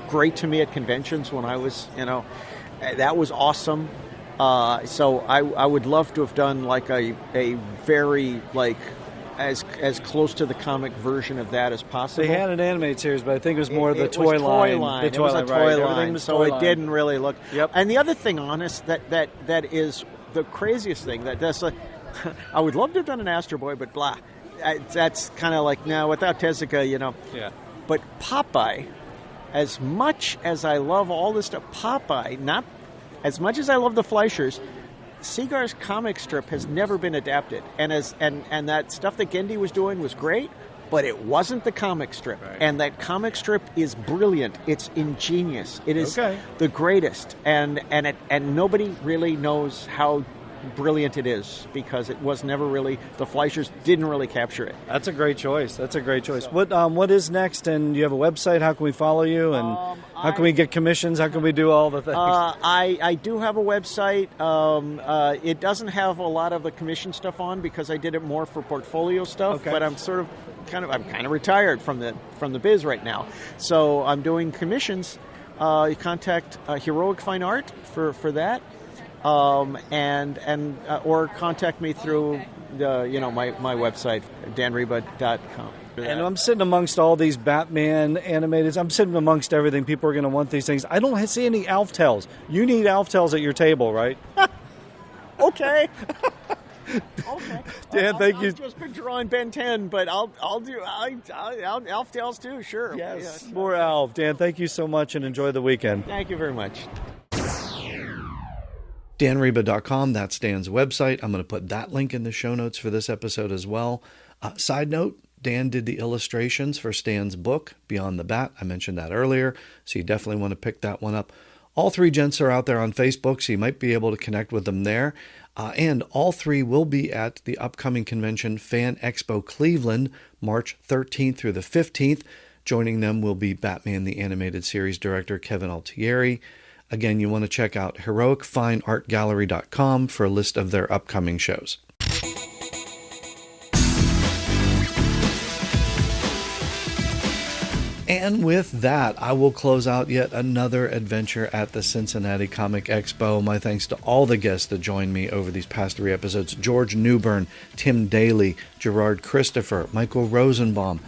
great to me at conventions when I was, you know, that was awesome. So I would love to have done like a very, like, as close to the comic version of that as possible. They had an animated series, but I think it was more the toy line. It was a toy line, so it didn't really look. Yep. And the other thing, honest, that is the craziest thing. That's like, I would love to have done an Astro Boy, but blah. That's kind of like, no, without Tezuka, you know. Yeah. But Popeye, as much as I love all this stuff, Popeye, not as much as I love the Fleischers, Segar's comic strip has never been adapted, and that stuff that Gendy was doing was great, but it wasn't the comic strip. Right. And that comic strip is brilliant. It's ingenious. It is the greatest, and nobody really knows how brilliant it is because it was never really, the Fleischers didn't really capture it. That's a great choice. What is next? And you have a website? How can we follow you? And how can we get commissions? How can we do all the things? I do have a website. It doesn't have a lot of the commission stuff on because I did it more for portfolio stuff. But I'm kind of retired from the biz right now. So I'm doing commissions. You contact Heroic Fine Art for that. Or contact me through my website, danriba.com. And I'm sitting amongst all these Batman animated. I'm sitting amongst everything. People are going to want these things. I don't see any Alf Tales. You need Alf Tales at your table, right? Okay. Dan, thank you. I've just been drawing Ben 10, but I'll do Alf Tales too. Sure. Yes, more Alf. Dan, thank you so much, and enjoy the weekend. Thank you very much. danriba.com, that's Dan's website. I'm going to put that link in the show notes for this episode as well. Side note, Dan did the illustrations for Stan's book, Beyond the Bat. I mentioned that earlier, so you definitely want to pick that one up. All three gents are out there on Facebook, so you might be able to connect with them there. And all three will be at the upcoming convention, Fan Expo Cleveland, March 13th through the 15th. Joining them will be Batman the Animated Series director Kevin Altieri. Again, you want to check out heroicfineartgallery.com for a list of their upcoming shows. And with that, I will close out yet another adventure at the Cincinnati Comic Expo. My thanks to all the guests that joined me over these past 3 episodes. George Newbern, Tim Daly, Gerard Christopher, Michael Rosenbaum,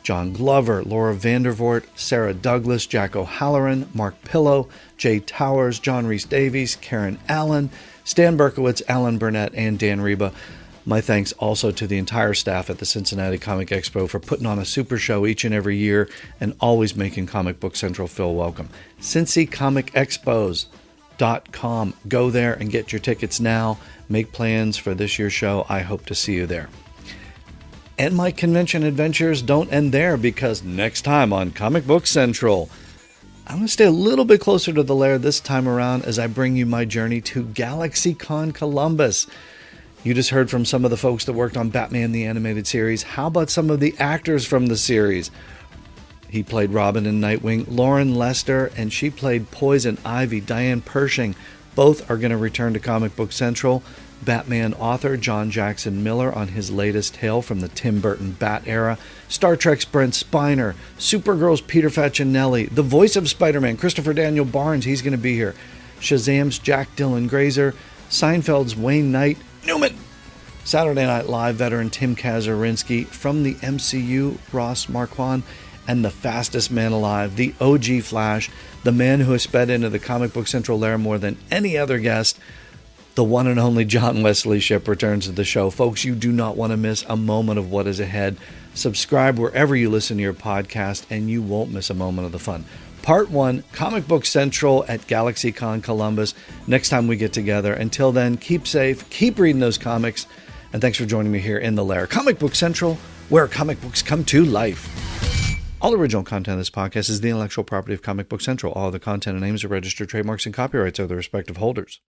John Glover, Laura Vandervoort, Sarah Douglas, Jack O'Halloran, Mark Pillow, Jay Towers, John Rhys-Davies, Karen Allen, Stan Berkowitz, Alan Burnett, and Dan Riba. My thanks also to the entire staff at the Cincinnati Comic Expo for putting on a super show each and every year and always making Comic Book Central feel welcome. CincyComicExpos.com. Go there and get your tickets now. Make plans for this year's show. I hope to see you there. And my convention adventures don't end there, because next time on Comic Book Central, I'm going to stay a little bit closer to the lair this time around as I bring you my journey to GalaxyCon Columbus. You just heard from some of the folks that worked on Batman the Animated Series. How about some of the actors from the series? He played Robin in Nightwing. Lauren Lester, and she played Poison Ivy. Diane Pershing. Both are going to return to Comic Book Central. Batman author John Jackson Miller on his latest tale from the Tim Burton Bat era. Star Trek's Brent Spiner. Supergirl's Peter Facinelli. The voice of Spider-Man, Christopher Daniel Barnes. He's going to be here. Shazam's Jack Dylan Grazer. Seinfeld's Wayne Knight. Newman! Saturday Night Live veteran Tim Kazurinsky. From the MCU, Ross Marquand. And the fastest man alive, the OG Flash, the man who has sped into the Comic Book Central lair more than any other guest, the one and only John Wesley Shipp returns to the show. Folks, you do not want to miss a moment of what is ahead. Subscribe wherever you listen to your podcast, and you won't miss a moment of the fun. Part 1, Comic Book Central at GalaxyCon Columbus. Next time we get together. Until then, keep safe, keep reading those comics, and thanks for joining me here in the lair. Comic Book Central, where comic books come to life. All original content of this podcast is the intellectual property of Comic Book Central. All other content and names are registered trademarks and copyrights of the respective holders.